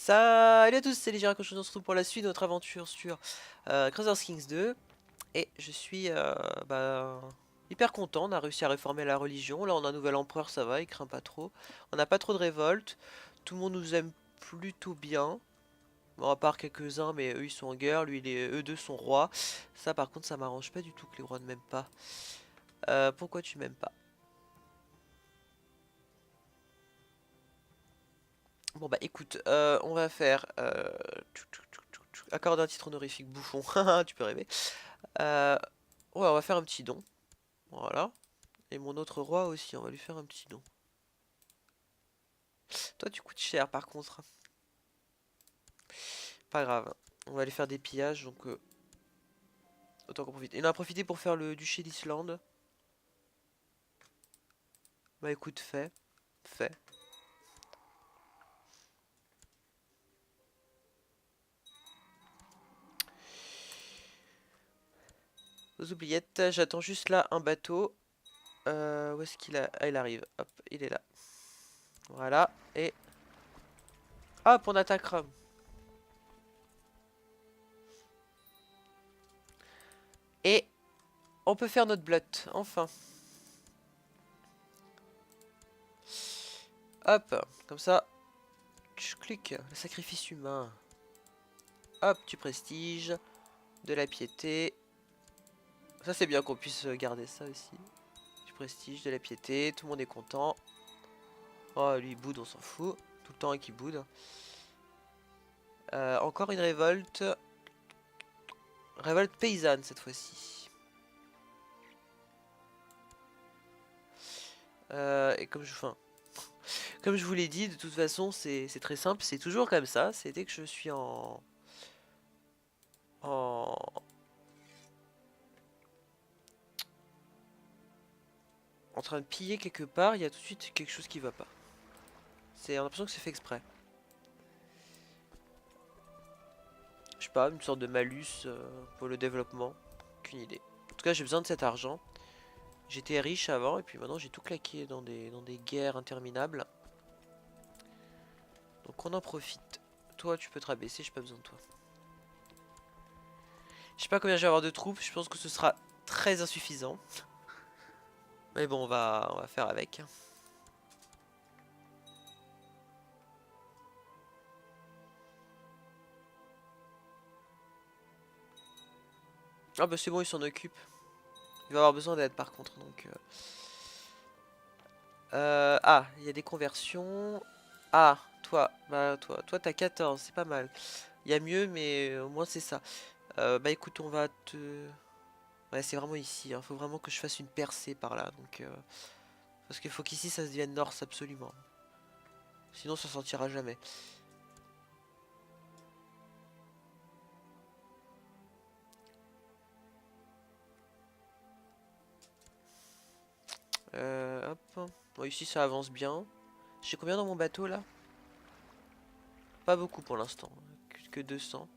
Salut à tous, c'est Léger Cochon, on se retrouve pour la suite de notre aventure sur Crusader Kings 2. Et je suis hyper content, on a réussi à réformer la religion. Là on a un nouvel empereur, ça va, il craint pas trop. On n'a pas trop de révolte, tout le monde nous aime plutôt bien. Bon, à part quelques-uns, mais eux ils sont en guerre, eux deux sont rois. Ça par contre ça m'arrange pas du tout que les rois ne m'aiment pas. Pourquoi tu m'aimes pas? Bon bah écoute, on va faire accorder un titre honorifique bouffon, tu peux rêver. Euh, ouais, on va faire un petit don, voilà. Et mon autre roi aussi, on va lui faire un petit don. Toi tu coûtes cher par contre, pas grave. On va aller faire des pillages, donc autant qu'on profite. Et on a profité pour faire le duché d'Islande. Bah écoute, fait. Aux oubliettes, j'attends juste là un bateau. Où est-ce qu'il a? Ah, il arrive, hop, il est là. Voilà, et hop, on attaque Rome. Et on peut faire notre blot, enfin. Hop, comme ça. Je clique, le sacrifice humain. Hop, tu prestiges, de la piété. Ça c'est bien qu'on puisse garder ça aussi. Du prestige, de la piété, tout le monde est content. Oh, lui il boude, on s'en fout. Tout le temps qu'il boude. Encore une révolte. Révolte paysanne cette fois-ci. Et comme je vous l'ai dit, de toute façon c'est très simple. C'est toujours comme ça. C'est dès que je suis en, en train de piller quelque part, il y a tout de suite quelque chose qui va pas. On a l'impression que c'est fait exprès. Je sais pas, une sorte de malus pour le développement. Aucune idée. En tout cas, j'ai besoin de cet argent. J'étais riche avant et puis maintenant j'ai tout claqué dans des guerres interminables. Donc on en profite. Toi, tu peux te rabaisser, j'ai pas besoin de toi. Je sais pas combien je vais avoir de troupes, je pense que ce sera très insuffisant. Mais bon, on va faire avec. Ah bah c'est bon, il s'en occupe. Il va avoir besoin d'aide par contre, donc... ah, il y a des conversions. Ah, toi t'as 14, c'est pas mal. Il y a mieux, mais au moins c'est ça. Bah écoute, on va te... Ouais, c'est vraiment ici, hein. Faut vraiment que je fasse une percée par là, donc... Parce qu'il faut qu'ici ça se devienne Norse absolument. Sinon ça sortira jamais. Hop. Bon, ici ça avance bien. J'ai combien dans mon bateau là? Pas beaucoup pour l'instant. Que 200.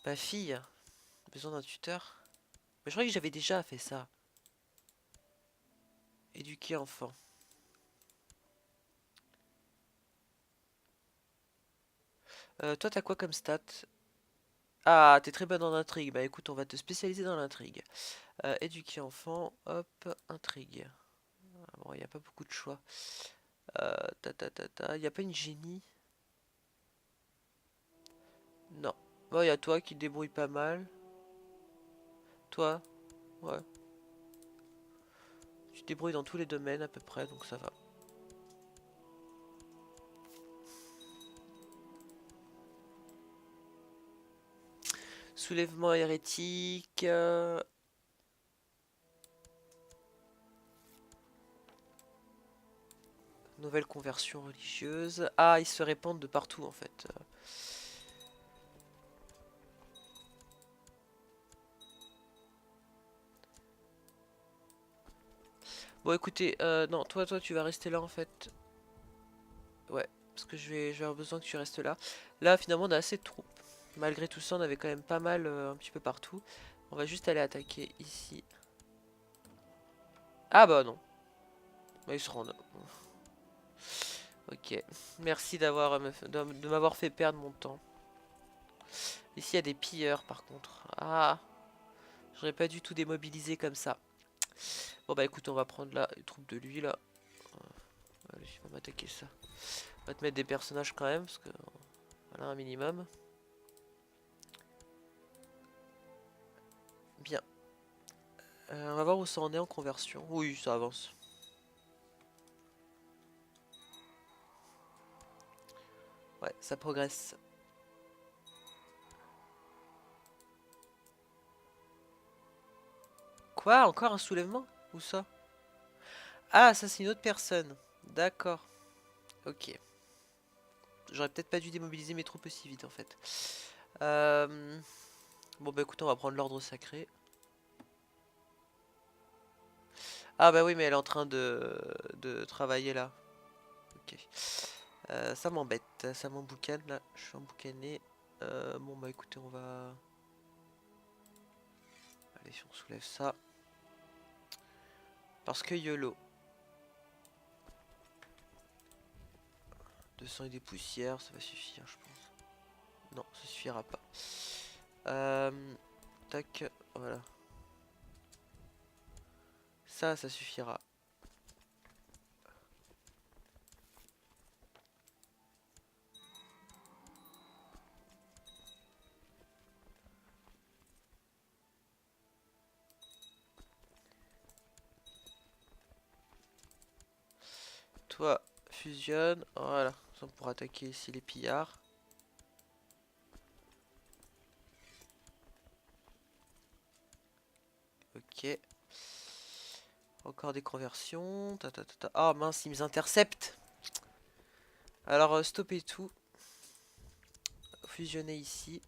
Ma fille, besoin d'un tuteur. Mais je croyais que j'avais déjà fait ça. Éduquer enfant. Toi t'as quoi comme stat? Ah, t'es très bonne en intrigue. Bah écoute, on va te spécialiser dans l'intrigue. Éduquer enfant, hop, intrigue. Ah, bon, il n'y a pas beaucoup de choix. Il n'y a pas une génie? Non. Bon, il y a toi qui te débrouille pas mal. Toi, ouais. Tu te débrouilles dans tous les domaines à peu près, donc ça va. Soulèvement hérétique. Nouvelle conversion religieuse. Ah, ils se répandent de partout en fait. Bon, écoutez, non, toi, tu vas rester là en fait. Ouais, parce que je vais avoir besoin que tu restes là. Là, finalement, on a assez de troupes. Malgré tout ça, on avait quand même pas mal un petit peu partout. On va juste aller attaquer ici. Ah bah non. Bah, ils se rendent. Ok. Merci de m'avoir fait perdre mon temps. Ici, il y a des pilleurs, par contre. Ah, j'aurais pas dû tout démobiliser comme ça. Bon bah écoute, on va prendre là une troupe de lui là. Allez, on va m'attaquer ça. On va te mettre des personnages quand même, parce que voilà un minimum. Bien. On va voir où ça en est en conversion. Oui, ça avance. Ouais, ça progresse. Quoi? Encore un soulèvement? Où ça? Ah, ça c'est une autre personne. D'accord. Ok. J'aurais peut-être pas dû démobiliser mes troupes aussi vite en fait. Euh, Bon bah écoute, on va prendre l'ordre sacré. Ah bah oui, mais elle est en train de travailler là. Ok. Ça m'embête, ça m'emboucane là. Je suis emboucané. Bon bah écoutez, on va... Allez, si on soulève ça. Parce que YOLO. 200 et des poussières, ça va suffire, je pense. Non, ça suffira pas. Tac, voilà. Ça suffira. Toi, fusionne. Voilà. Ça pour attaquer ici les pillards. Ok. Encore des conversions. Ah mince, ils nous interceptent. Alors, stoppez tout. Fusionner ici.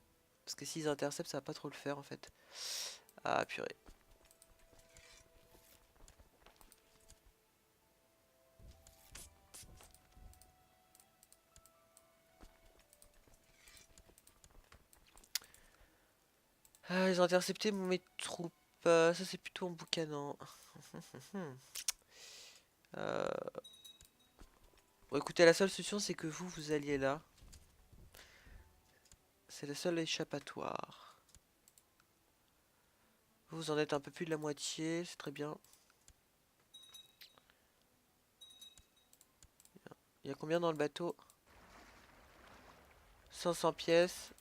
Parce que s'ils interceptent, ça va pas trop le faire en fait. Ah purée. Ah, ils ont intercepté mes troupes. Ça c'est plutôt en boucanant. Euh, Bon, écoutez, la seule solution c'est que vous alliez là. C'est le seul échappatoire. Vous en êtes un peu plus de la moitié, c'est très bien. Il y a combien dans le bateau? 500 pièces.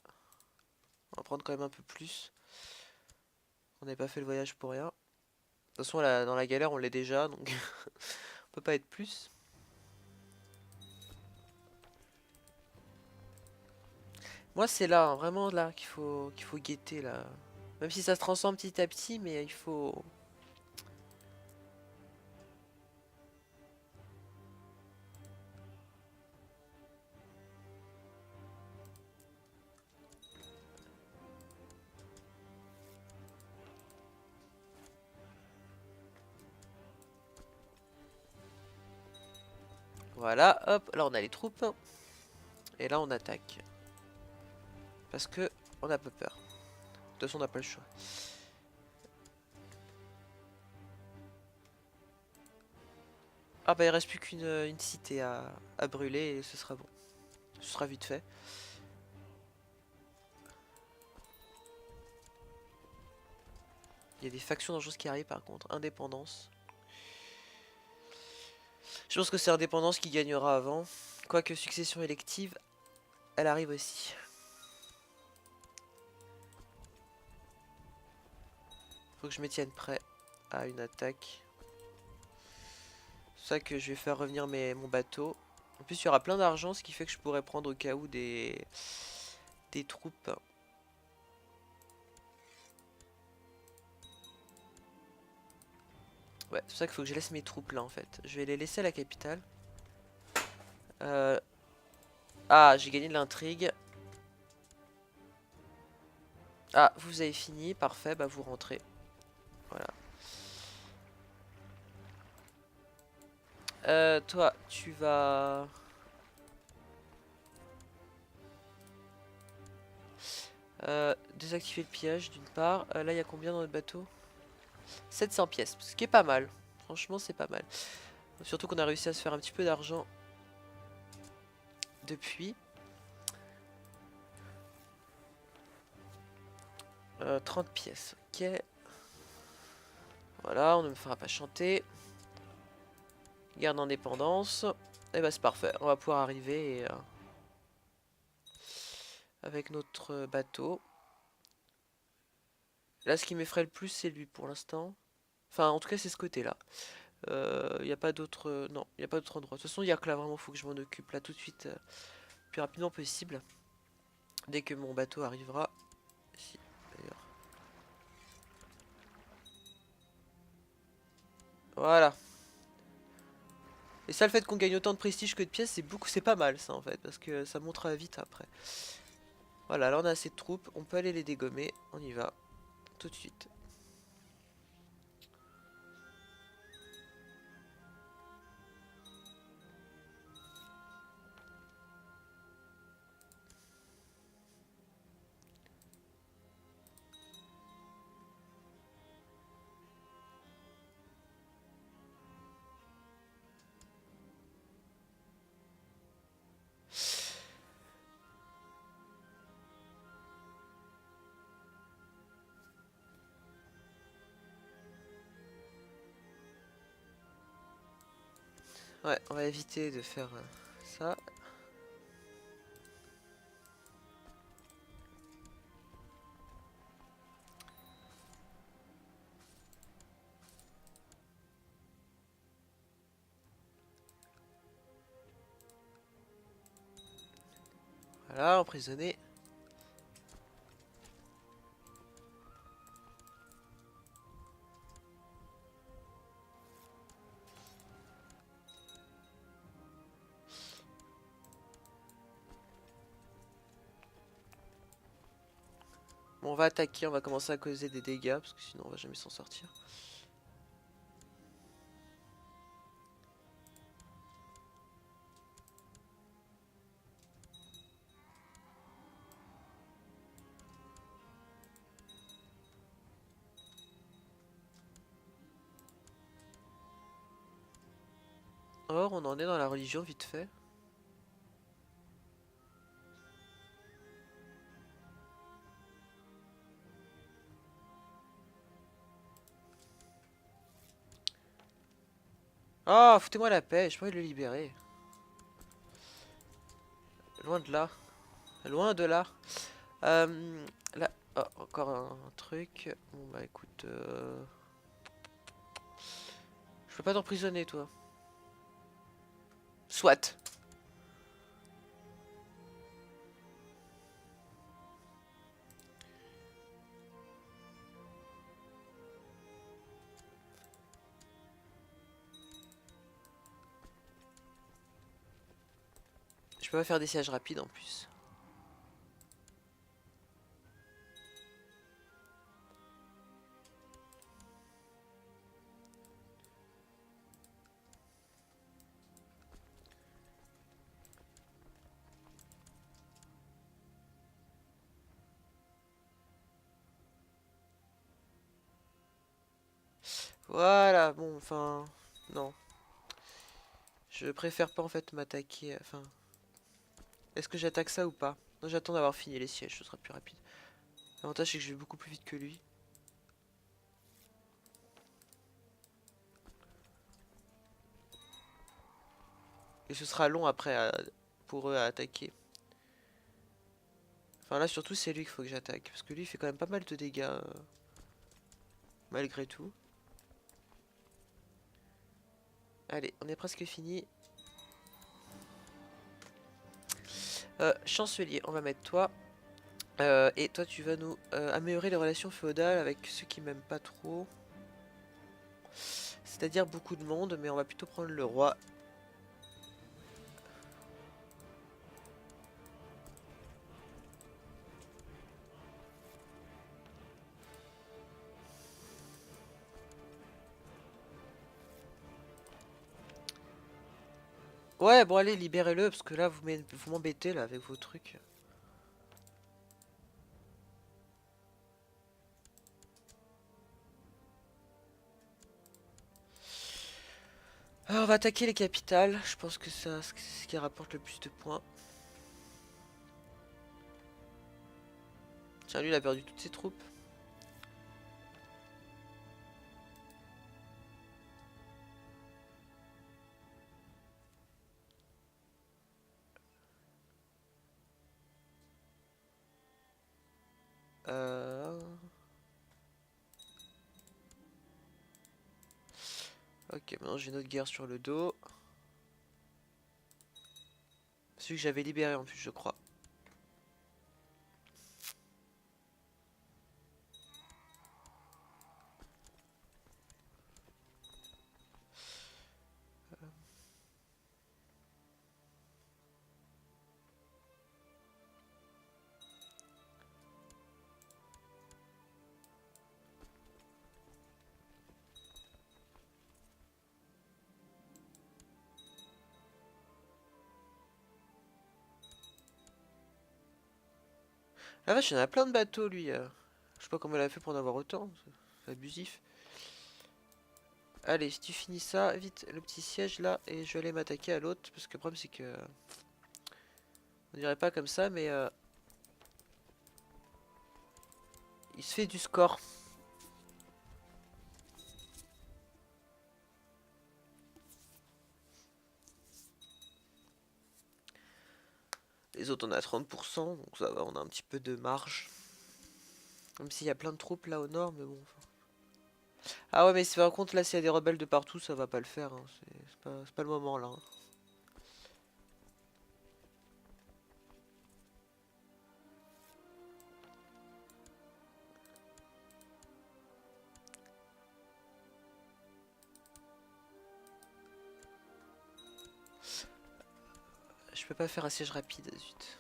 On va prendre quand même un peu plus. On n'avait pas fait le voyage pour rien. De toute façon, dans la galère, on l'est déjà, donc on peut pas être plus. Moi, c'est là, hein, vraiment là, qu'il faut guetter, là. Même si ça se transforme petit à petit, mais il faut... Voilà, hop, là on a les troupes. Et là on attaque. Parce que on a pas peur. De toute façon, on n'a pas le choix. Ah bah il reste plus qu'une cité à brûler et ce sera bon. Ce sera vite fait. Il y a des factions dangereuses qui arrivent par contre. Indépendance. Je pense que c'est Indépendance qui gagnera avant. Quoique succession élective, elle arrive aussi. Faut que je me tienne prêt à une attaque. C'est pour ça que je vais faire revenir mon bateau. En plus, il y aura plein d'argent, ce qui fait que je pourrais prendre au cas où des troupes. Ouais, c'est pour ça qu'il faut que je laisse mes troupes là en fait. Je vais les laisser à la capitale. Euh... Ah, j'ai gagné de l'intrigue. Ah, vous avez fini, parfait, bah vous rentrez. Voilà. Toi, tu vas... désactiver le pillage d'une part. Là, il y a combien dans notre bateau? 700 pièces, ce qui est pas mal. Franchement, c'est pas mal. Surtout qu'on a réussi à se faire un petit peu d'argent depuis. 30 pièces, ok. Voilà, on ne me fera pas chanter. Garde indépendance. Et bah c'est parfait, on va pouvoir arriver avec notre bateau. Là, ce qui m'effraie le plus, c'est lui pour l'instant. Enfin, en tout cas, c'est ce côté-là. Il n'y a pas d'autre... non, il n'y a pas d'autre endroit. De toute façon, il y a que là, vraiment, faut que je m'en occupe là tout de suite, le plus rapidement possible. Dès que mon bateau arrivera. Ici, d'ailleurs. Voilà. Et ça, le fait qu'on gagne autant de prestige que de pièces, c'est pas mal, ça, en fait. Parce que ça montera vite après. Voilà, là, on a assez de troupes. On peut aller les dégommer. On y va. Tout de suite. Ouais, on va éviter de faire ça. Voilà, emprisonné. Bon, on va attaquer, on va commencer à causer des dégâts, parce que sinon on va jamais s'en sortir. Or, on en est dans la religion vite fait. Oh, foutez-moi la paix, j'ai pas envie de le libérer. Loin de là. Loin de là. Là, oh, encore un truc. Bon bah écoute, je peux pas t'emprisonner toi. Soit. Je peux pas faire des sièges rapides en plus. Voilà, bon, enfin, non. Je préfère pas en fait m'attaquer, enfin... Est-ce que j'attaque ça ou pas? Non, j'attends d'avoir fini les sièges, ce sera plus rapide. L'avantage c'est que je vais beaucoup plus vite que lui. Et ce sera long après pour eux à attaquer. Enfin là surtout c'est lui qu'il faut que j'attaque. Parce que lui il fait quand même pas mal de dégâts. Malgré tout. Allez, on est presque fini. Chancelier, on va mettre toi. Et toi tu vas nous améliorer les relations féodales avec ceux qui m'aiment pas trop. C'est-à-dire beaucoup de monde, mais on va plutôt prendre le roi. Ouais, bon allez, libérez-le, parce que là vous m'embêtez là avec vos trucs. Alors, on va attaquer les capitales. Je pense que c'est ce qui rapporte le plus de points. Tiens, lui, il a perdu toutes ses troupes. Euh... Ok, maintenant j'ai une autre guerre sur le dos. Celui que j'avais libéré en plus, je crois. La vache, il y en a plein de bateaux, lui. Je sais pas comment il a fait pour en avoir autant. C'est abusif. Allez, si tu finis ça, vite, le petit siège là, et je vais aller m'attaquer à l'autre. Parce que le problème, c'est que... On dirait pas comme ça, mais... il se fait du score. Les autres, on a 30%, donc ça va, on a un petit peu de marge. Même s'il y a plein de troupes là au nord, mais bon... Ah ouais, mais par contre, là, s'il y a des rebelles de partout, ça va pas le faire. Hein. C'est pas le moment, là. Hein. Je peux pas faire un siège rapide, zut.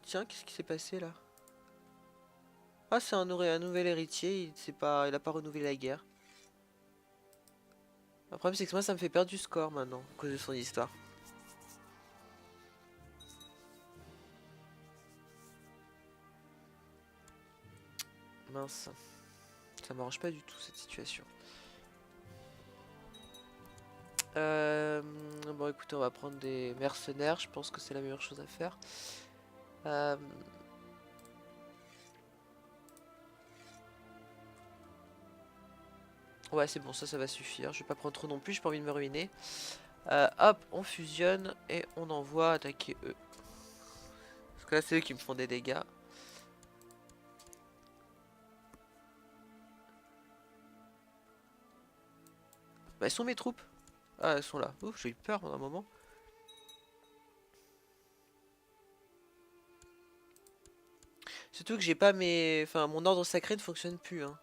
Tiens, qu'est-ce qui s'est passé, là? Ah, c'est un nouvel héritier, il a pas renouvelé la guerre. Le problème, c'est que moi, ça me fait perdre du score, maintenant, à cause de son histoire. Mince. Ça m'arrange pas du tout, cette situation. Bon, écoutez, on va prendre des mercenaires. Je pense que c'est la meilleure chose à faire. Euh, Ouais, c'est bon, ça va suffire. Je vais pas prendre trop non plus, j'ai pas envie de me ruiner. Hop, on fusionne et on envoie attaquer eux. Parce que là, c'est eux qui me font des dégâts. Bah, elles sont mes troupes. Ah, elles sont là. Ouf, j'ai eu peur pendant un moment. Surtout que j'ai pas mes... Enfin, mon ordre sacré ne fonctionne plus, hein.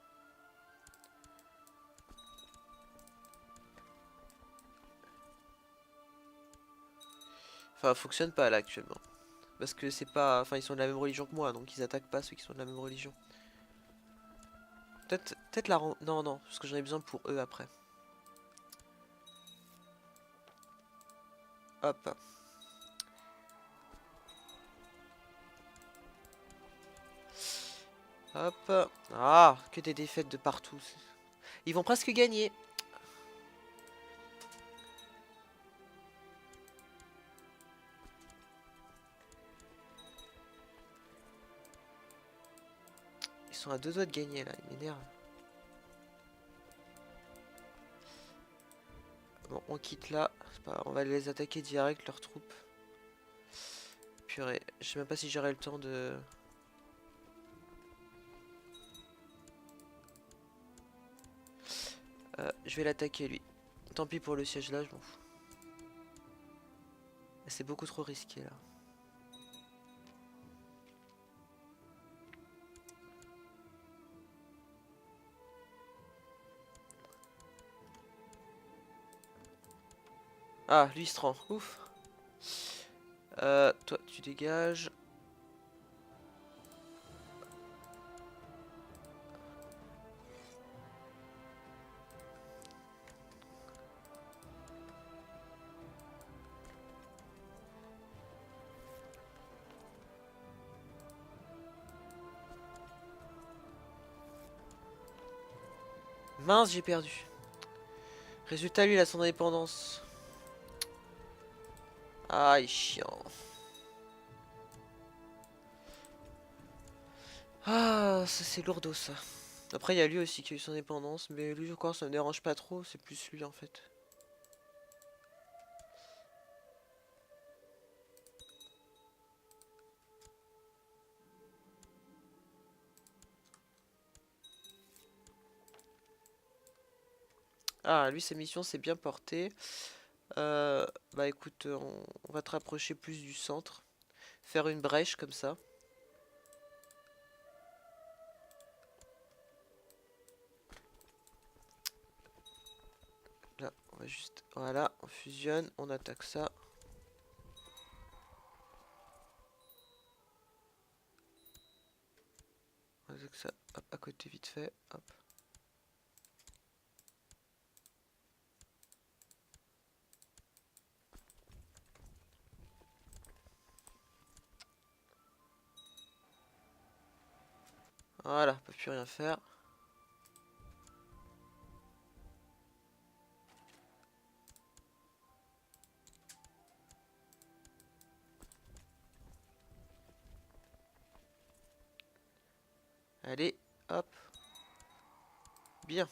Enfin, fonctionne pas là actuellement. Parce que c'est pas... Enfin, ils sont de la même religion que moi, donc ils attaquent pas ceux qui sont de la même religion. Peut-être la... Non, non, parce que j'en ai besoin pour eux après. Hop. Hop. Ah, que des défaites de partout. Ils vont presque gagner. Ils sont à deux doigts de gagner là, ils m'énervent. Bon, on quitte là. On va les attaquer direct, leurs troupes. Purée, je sais même pas si j'aurai le temps de... Je vais l'attaquer lui. Tant pis pour le siège là, je m'en fous. C'est beaucoup trop risqué là. Ah, lui il se rend, ouf. Toi tu dégages. Mince, j'ai perdu. Résultat, lui, il a son indépendance. Aïe, chiant. Ah, ça c'est lourdeau ça. Après, il y a lui aussi qui a eu son indépendance, mais lui, encore, ça me dérange pas trop, c'est plus lui en fait. Ah, lui, sa mission s'est bien portée. Bah écoute, on va te rapprocher plus du centre. Faire une brèche comme ça. Là, on va juste... Voilà, on fusionne, on attaque ça. On attaque ça, hop, à côté vite fait, hop. Voilà, on peut plus rien faire. Allez, hop. Bien.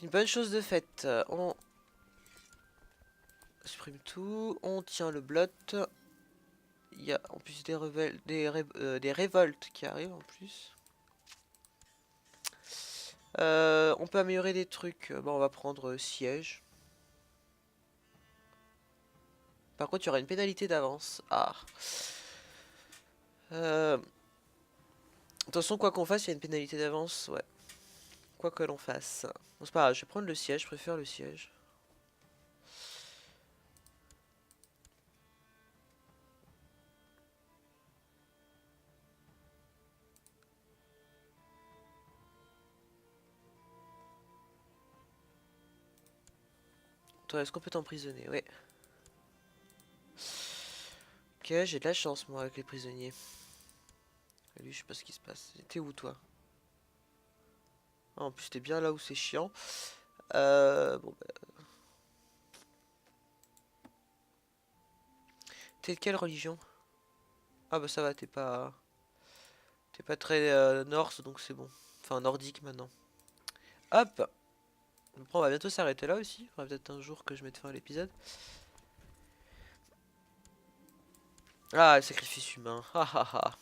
Une bonne chose de faite. On supprime tout. On tient le blot. Il y a en plus des révoltes qui arrivent en plus. On peut améliorer des trucs. Bon, on va prendre siège. Par contre, il y aura une pénalité d'avance. Ah. Attention, quoi qu'on fasse, il y a une pénalité d'avance. Ouais. Quoi que l'on fasse. Bon, c'est pas grave, je vais prendre le siège. Je préfère le siège. Toi, est-ce qu'on peut t'emprisonner? Ouais. Ok, j'ai de la chance, moi, avec les prisonniers. Et lui, je sais pas ce qui se passe. T'es où, toi? Ah, en plus, t'es bien là où c'est chiant. Bon, bah, t'es de quelle religion? Ah bah ça va, t'es pas... T'es pas très norse, donc c'est bon. Enfin, nordique, maintenant. Hop! Bon, on va bientôt s'arrêter là aussi. Il faudra peut-être un jour que je mette fin à l'épisode. Ah, le sacrifice humain. Ah ah ah.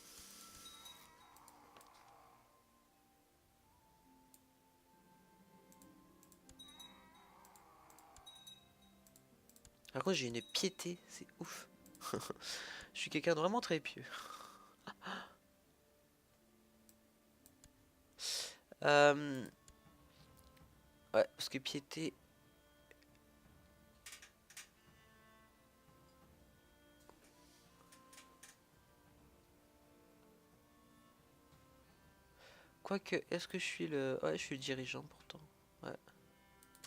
Par contre, j'ai une piété, c'est ouf. Je suis quelqu'un de vraiment très pieux. Euh, Ouais, parce que piété... Quoique, est-ce que je suis le... Ouais, je suis le dirigeant pourtant. Ouais.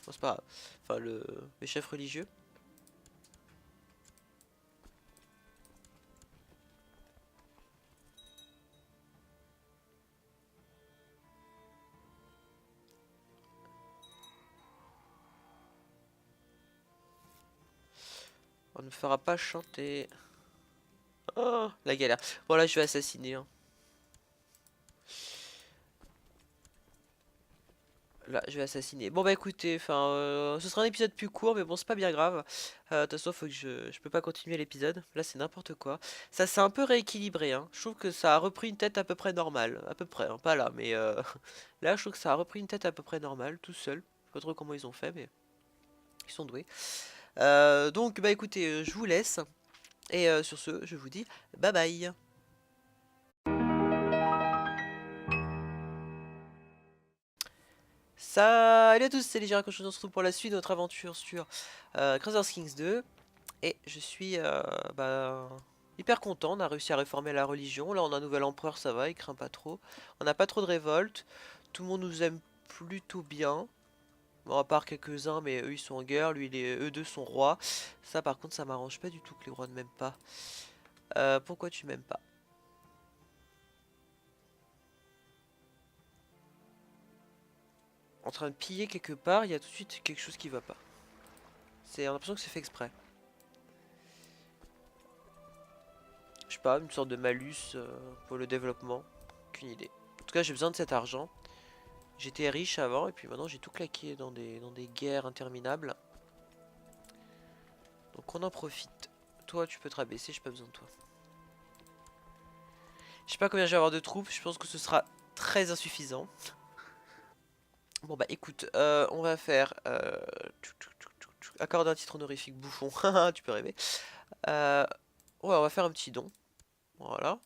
Bon, c'est pas grave. Enfin, le chef religieux. On ne fera pas chanter. Oh, la galère. Bon, là, je vais assassiner, hein. Là, je vais assassiner. Bon, bah écoutez, enfin, ce sera un épisode plus court, mais bon, c'est pas bien grave. De toute façon, faut que je peux pas continuer l'épisode. Là, c'est n'importe quoi. Ça s'est un peu rééquilibré, hein. Je trouve que ça a repris une tête à peu près normale. À peu près, hein, pas là, mais là, je trouve que ça a repris une tête à peu près normale, tout seul. Je sais pas trop comment ils ont fait, mais ils sont doués. Donc, bah écoutez, je vous laisse. Et sur ce, je vous dis bye bye. Salut à tous, c'est Légère Cochon, on se retrouve pour la suite de notre aventure sur Crusader Kings 2. Et je suis bah, hyper content, on a réussi à réformer la religion. Là on a un nouvel empereur, ça va, il craint pas trop. On n'a pas trop de révolte, tout le monde nous aime plutôt bien. Bon, à part quelques-uns, mais eux ils sont en guerre, eux deux sont rois. Ça par contre ça m'arrange pas du tout que les rois ne m'aiment pas. Pourquoi tu m'aimes pas? En train de piller quelque part, il y a tout de suite quelque chose qui va pas. C'est l'impression que c'est fait exprès. Je sais pas, une sorte de malus pour le développement. Aucune idée. En tout cas j'ai besoin de cet argent. J'étais riche avant et puis maintenant j'ai tout claqué dans des guerres interminables. Donc on en profite. Toi tu peux te rabaisser, j'ai pas besoin de toi. Je sais pas combien je vais avoir de troupes, je pense que ce sera très insuffisant. Bon bah écoute, on va faire accorder un titre honorifique bouffon, tu peux rêver. Ouais, on va faire un petit don, voilà.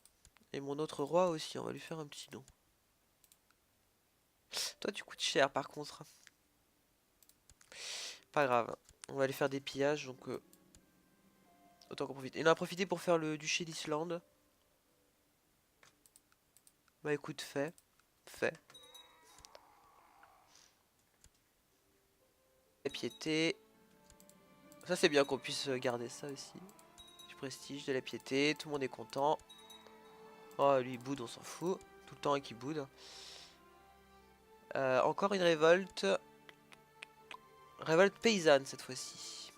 Et mon autre roi aussi, on va lui faire un petit don. Toi tu coûtes cher par contre. Pas grave, on va aller faire des pillages, donc autant qu'on profite. Et on a profité pour faire le duché d'Islande. Bah écoute, fait, fait. La piété. Ça c'est bien qu'on puisse garder ça aussi. Du prestige, de la piété, tout le monde est content. Oh lui il boude, on s'en fout. Tout le temps qu'il boude. Encore une révolte. Révolte paysanne cette fois-ci.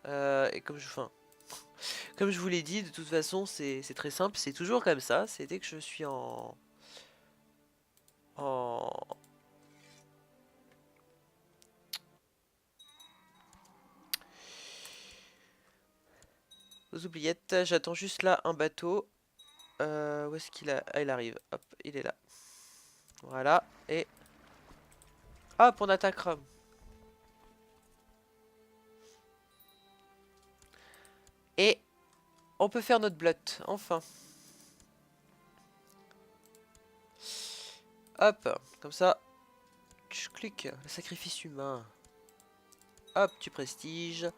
Et comme je vous l'ai dit, de toute façon c'est très simple. C'est toujours comme ça. C'est dès que je suis en... aux oubliettes. J'attends juste là un bateau. Où est-ce qu'il a... Ah, il arrive. Hop, il est là. Voilà. Et... Hop, on attaque Rome. Et on peut faire notre blot. Enfin. Hop. Comme ça. Je clique. Le sacrifice humain. Hop, tu prestiges.